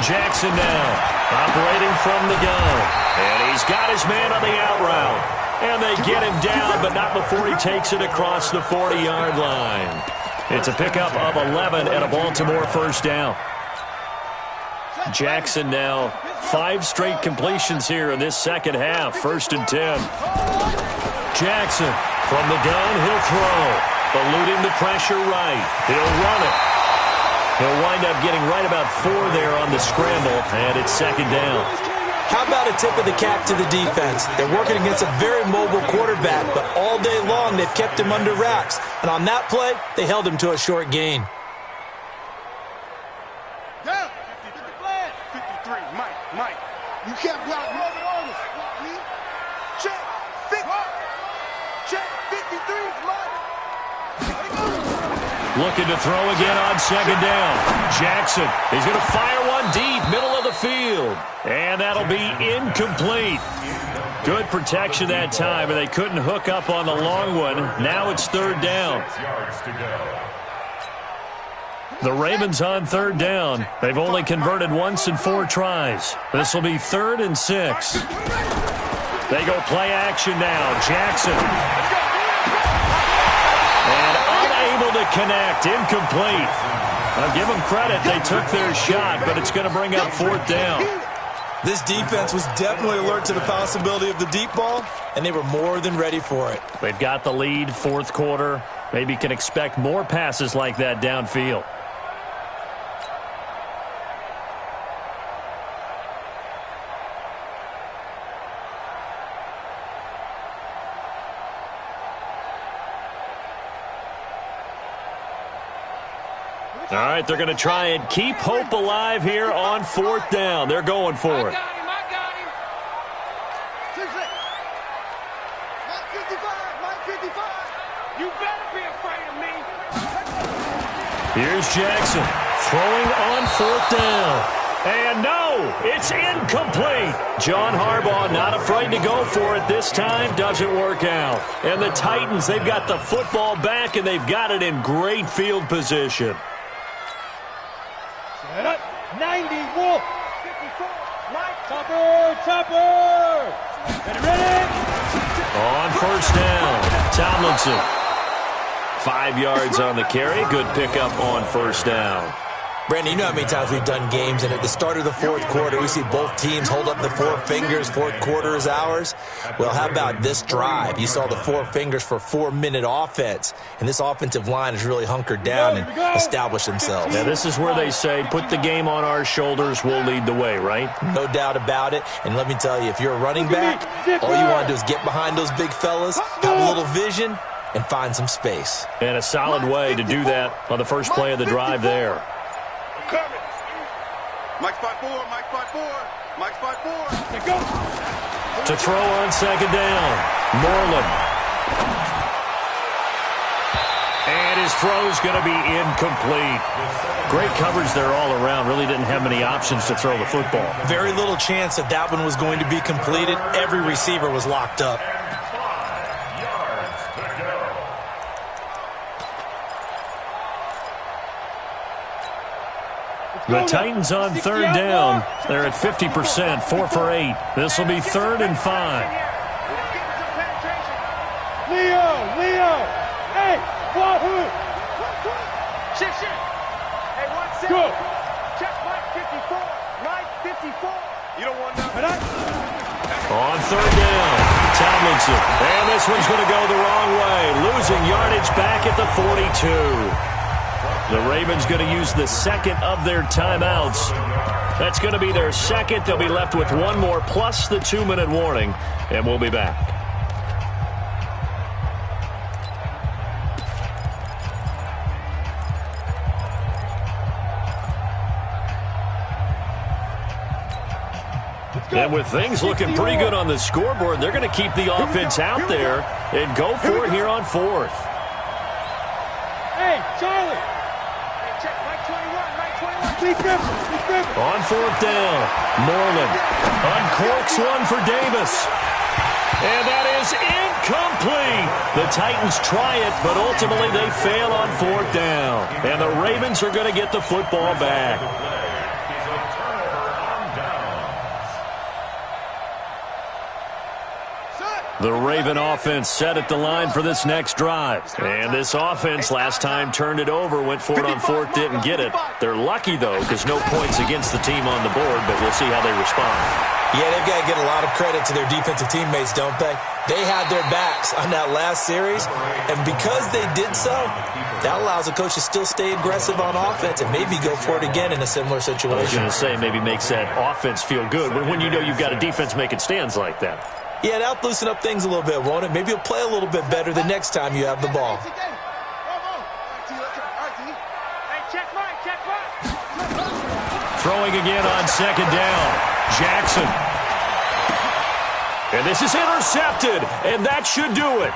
Jackson now, operating from the gun. And he's got his man on the out route. And they get him down, but not before he takes it across the 40-yard line. It's a pickup of 11 and a Baltimore first down. Jackson now, 5 straight completions here in this second half. 1st and 10. Jackson from the gun, he'll throw. Eluding the pressure right. He'll run it. He'll wind up getting right about 4 there on the scramble, and it's 2nd down. How about a tip of the cap to the defense? They're working against a very mobile quarterback, but all day long they've kept him under wraps. And on that play, they held him to a short gain. You can't block Logan Artis. Check. Check. 53 is mine. Looking to throw again on 2nd down. Jackson, he's going to fire one deep, middle of the field. And that'll be incomplete. Good protection that time, and they couldn't hook up on the long one. Now it's 3rd down. The Ravens on 3rd down. They've only converted once in 4 tries. This will be 3rd and 6. They go play action now. Jackson. And unable to connect. Incomplete. I'll give them credit. They took their shot, but it's going to bring up 4th down. This defense was definitely alert to the possibility of the deep ball, and they were more than ready for it. They've got the lead, 4th quarter. Maybe can expect more passes like that downfield. All right, they're going to try and keep hope alive here on 4th down. They're going for it. I got him. 55. You better be afraid of me. Here's Jackson throwing on 4th down. And no, it's incomplete. John Harbaugh not afraid to go for it this time. Doesn't work out. And the Titans, they've got the football back, and they've got it in great field position. 90, Wolf. 54. Mike. Tupper. Ready. On 1st down, Tomlinson. 5 yards on the carry. Good pickup on 1st down. Brandon, you know how many times we've done games, and at the start of the 4th quarter, we see both teams hold up the 4 fingers. 4th quarter is ours. Well, how about this drive? You saw the 4 fingers for 4-minute offense, and this offensive line has really hunkered down and established themselves. Now, this is where they say, put the game on our shoulders, we'll lead the way, right? No doubt about it. And let me tell you, if you're a running back, all you want to do is get behind those big fellas, have a little vision, and find some space. And a solid way to do that on the first play of the drive there. Coming. Mike's 5-4. Mike's 5-4. Mike's 5-4. Go. To throw on 2nd down, Moreland. And his throw's going to be incomplete. Great coverage there all around. Really didn't have many options to throw the football. Very little chance that that one was going to be completed. Every receiver was locked up. The Titans on 3rd down. They're at 50%, 4 for 8. This will be 3rd and 5. Leo. Hey, Wahoo. Shit. Hey, 1 second. Good. Check Mike 54. Mike 54. You don't want nothing. On 3rd down, Tomlinson. And this one's going to go the wrong way. Losing yardage back at the 42. The Ravens going to use the 2nd of their timeouts. That's going to be their 2nd. They'll be left with 1 more plus the 2-minute warning, and we'll be back. And with things looking pretty good on the scoreboard, they're going to keep the offense out there and go for it here on 4th. Hey, Charlie. Check Mike 21. Mike 21. Defense. On fourth down, Moreland uncorks one for Davis. And that is incomplete. The Titans try it, but ultimately they fail on fourth down. And the Ravens are going to get the football back. The Raven offense set at the line for this next drive. And this offense last time turned it over, went for it on fourth, didn't get it. They're lucky, though, because no points against the team on the board, but we'll see how they respond. Yeah, they've got to get a lot of credit to their defensive teammates, don't they? They had their backs on that last series, and because they did so, that allows the coach to still stay aggressive on offense and maybe go for it again in a similar situation. I was going to say maybe makes that offense feel good, but when you know you've got a defense making stands like that. Yeah, that'll loosen up things a little bit, won't it? Maybe you'll play a little bit better the next time you have the ball. Throwing again on second down. Jackson. And this is intercepted, and that should do it.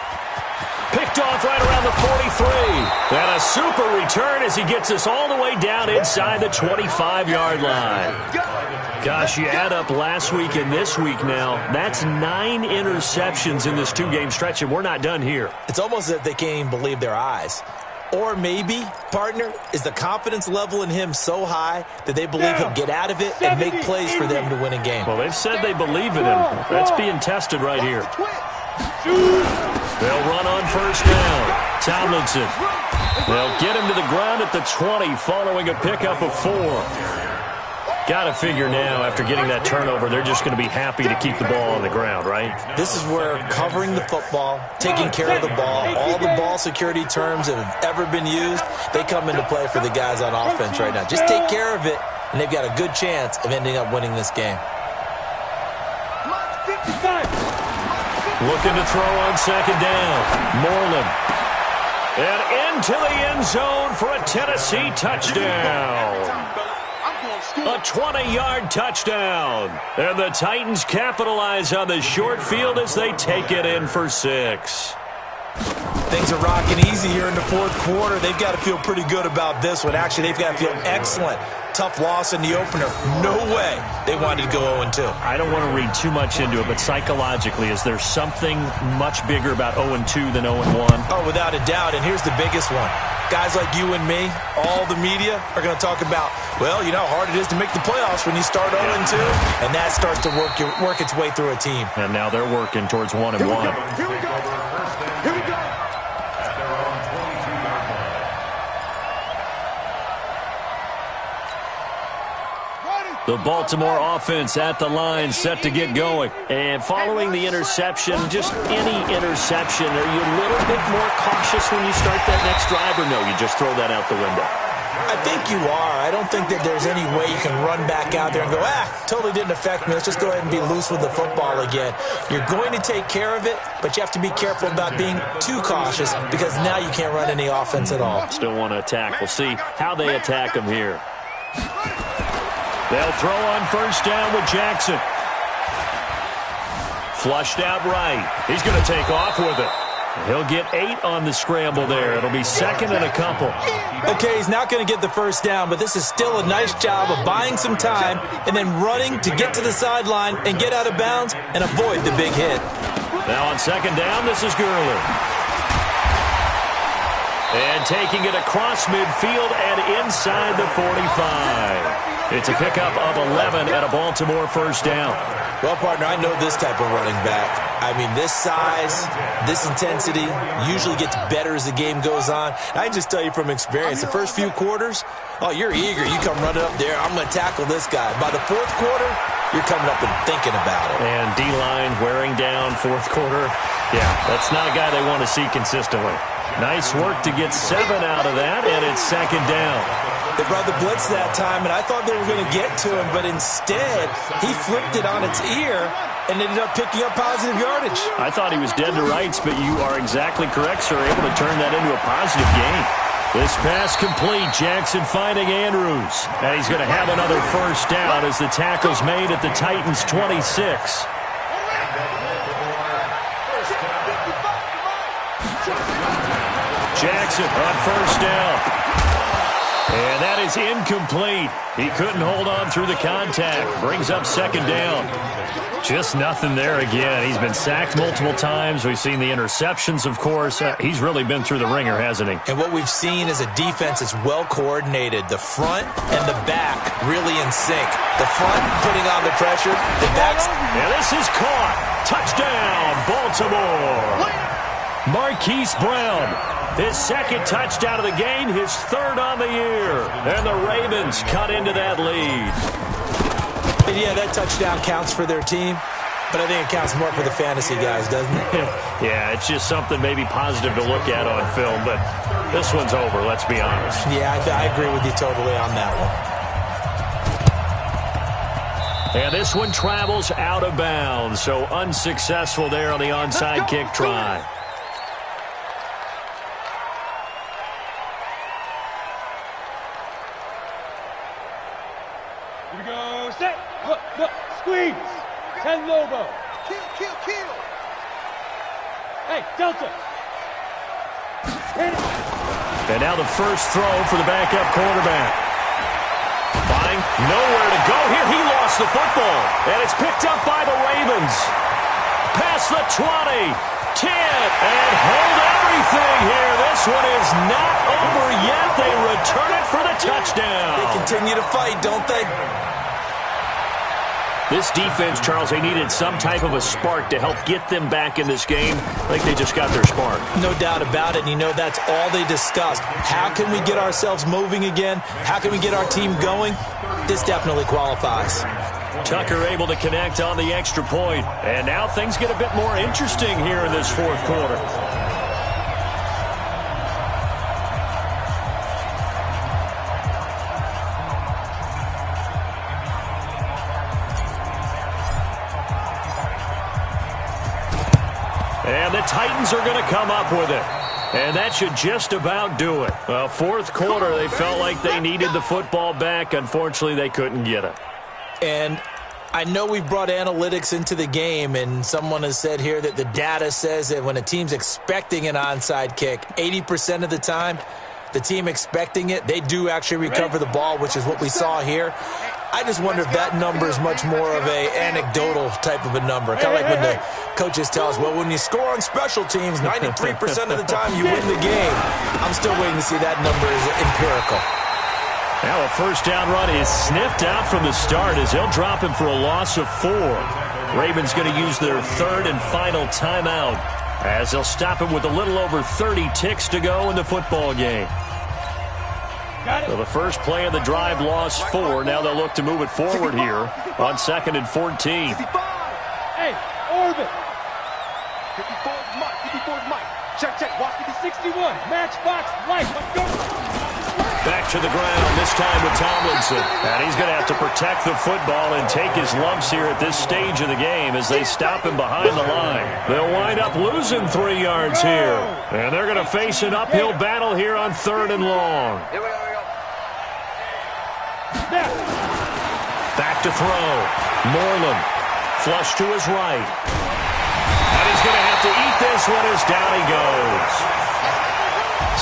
Picked off right around the 43. And a super return as he gets us all the way down inside the 25-yard line. Gosh, you add up last week and this week now, that's 9 interceptions in this 2-game stretch, and we're not done here. It's almost as if they can't even believe their eyes. Or maybe, partner, is the confidence level in him so high that they believe he'll get out of it and make plays for them to win a game. Well, they've said they believe in him. That's being tested right here. They'll run on first down. Tomlinson. They'll get him to the ground at the 20 following a pickup of 4. Got to figure now, after getting that turnover, they're just going to be happy to keep the ball on the ground, right? This is where covering the football, taking care of the ball, all the ball security terms that have ever been used, they come into play for the guys on offense right now. Just take care of it, and they've got a good chance of ending up winning this game. Looking to throw on second down. Moreland. And into the end zone for a Tennessee touchdown. A 20-yard touchdown. And the Titans capitalize on the short field as they take it in for 6. Things are rocking easy here in the fourth quarter. They've got to feel pretty good about this one. Actually, they've got to feel excellent. Tough loss in the opener. No way they wanted to go 0-2. I don't want to read too much into it, but psychologically, is there something much bigger about 0-2 than 0-1? Oh, without a doubt, and here's the biggest one. Guys like you and me, all the media, are going to talk about, well, you know how hard it is to make the playoffs when you start 0-2, and that starts to work its way through a team. And now they're working towards 1-1. Here we go. Here we go. The Baltimore offense at the line, set to get going. And following the interception, just any interception, are you a little bit more cautious when you start that next drive, or no, you just throw that out the window? I think you are. I don't think that there's any way you can run back out there and go, totally didn't affect me. Let's just go ahead and be loose with the football again. You're going to take care of it, but you have to be careful about being too cautious because now you can't run any offense at all. Still want to attack. We'll see how they attack them here. They'll throw on first down with Jackson. Flushed out right. He's going to take off with it. He'll get 8 on the scramble there. It'll be second and a couple. Okay, he's not going to get the first down, but this is still a nice job of buying some time and then running to get to the sideline and get out of bounds and avoid the big hit. Now on second down, this is Gurley. And taking it across midfield and inside the 45. It's a pickup of 11 at a Baltimore first down. Well, partner, I know this type of running back. I mean, this size, this intensity usually gets better as the game goes on. I can just tell you from experience, the first few quarters, you're eager. You come running up there, I'm going to tackle this guy. By the fourth quarter, you're coming up and thinking about it. And D-line wearing down fourth quarter. Yeah, that's not a guy they want to see consistently. Nice work to get 7 out of that, and it's second down. They brought the blitz that time, and I thought they were going to get to him, but instead, he flipped it on its ear and ended up picking up positive yardage. I thought he was dead to rights, but you are exactly correct, sir. Able to turn that into a positive gain. This pass complete. Jackson finding Andrews. And he's going to have another first down as the tackle's made at the Titans' 26. Jackson on first down. And that is incomplete. He couldn't hold on through the contact. Brings up second down. Just nothing there again. He's been sacked multiple times. We've seen the interceptions, of course. He's really been through the ringer, hasn't he? And what we've seen is a defense that's well coordinated. The front and the back really in sync. The front putting on the pressure. The back's... And this is caught. Touchdown, Baltimore. Marquise Brown, his second touchdown of the game, his third on the year. And the Ravens cut into that lead. And yeah, that touchdown counts for their team, but I think it counts more for the fantasy guys, doesn't it? Yeah, it's just something maybe positive to look at on film, but this one's over, let's be honest. Yeah, I agree with you totally on that one. And this one travels out of bounds, so unsuccessful there on the onside kick try. Here we go. Set. Look. Squeeze. 10 logo. Kill. Hey, Delta. Hit it. And now the first throw for the backup quarterback. Fine. Nowhere to go here. He lost the football. And it's picked up by the Ravens. Past the 20. 10. And hold everything here. This one is not over yet. They return it for the touchdown. They continue to fight, don't they? This defense, Charles, they needed some type of a spark to help get them back in this game. I think they just got their spark. No doubt about it. And you know, that's all they discussed. How can we get ourselves moving again? How can we get our team going? This definitely qualifies. Tucker able to connect on the extra point. And now things get a bit more interesting here in this fourth quarter. And the Titans are going to come up with it. And that should just about do it. Well, fourth quarter, they felt like they needed the football back. Unfortunately, they couldn't get it. And I know we brought analytics into the game, and someone has said here that the data says that when a team's expecting an onside kick, 80% of the time, the team expecting it, they do actually recover the ball, which is what we saw here. I just wonder if that number is much more of a anecdotal type of a number. Kind of like when the coaches tell us, well, when you score on special teams, 93% of the time you win the game. I'm still waiting to see that number is empirical. Now a first down run is sniffed out from the start as they'll drop him for a loss of 4. Ravens going to use their third and final timeout as they'll stop him with a little over 30 ticks to go in the football game. So the first play of the drive lost 4. Now they'll look to move it forward here on 2nd and 14. Hey, orbit. 54's Mike. Check. Watch me to 61. Matchbox light. Let's go. Back to the ground, this time with Tomlinson. And he's going to have to protect the football and take his lumps here at this stage of the game as they stop him behind the line. They'll wind up losing 3 yards here. And they're going to face an uphill battle here on 3rd and long. Back to throw. Moreland. Flush to his right. And he's going to have to eat this one as down he goes.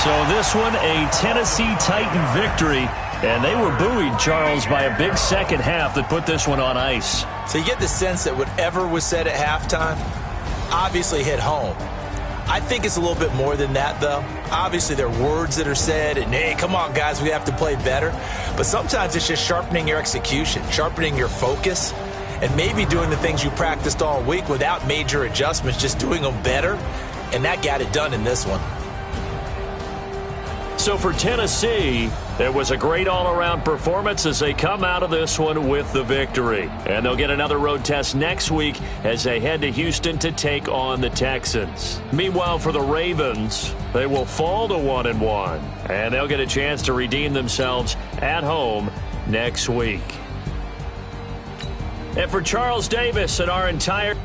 So this one, a Tennessee Titan victory. And they were buoyed, Charles, by a big second half that put this one on ice. So you get the sense that whatever was said at halftime obviously hit home. I think it's a little bit more than that, though. Obviously, there are words that are said, and, hey, come on, guys, we have to play better. But sometimes it's just sharpening your execution, sharpening your focus, and maybe doing the things you practiced all week without major adjustments, just doing them better. And that got it done in this one. So for Tennessee, it was a great all-around performance as they come out of this one with the victory. And they'll get another road test next week as they head to Houston to take on the Texans. Meanwhile, for the Ravens, they will fall to 1-1, and they'll get a chance to redeem themselves at home next week. And for Charles Davis and our entire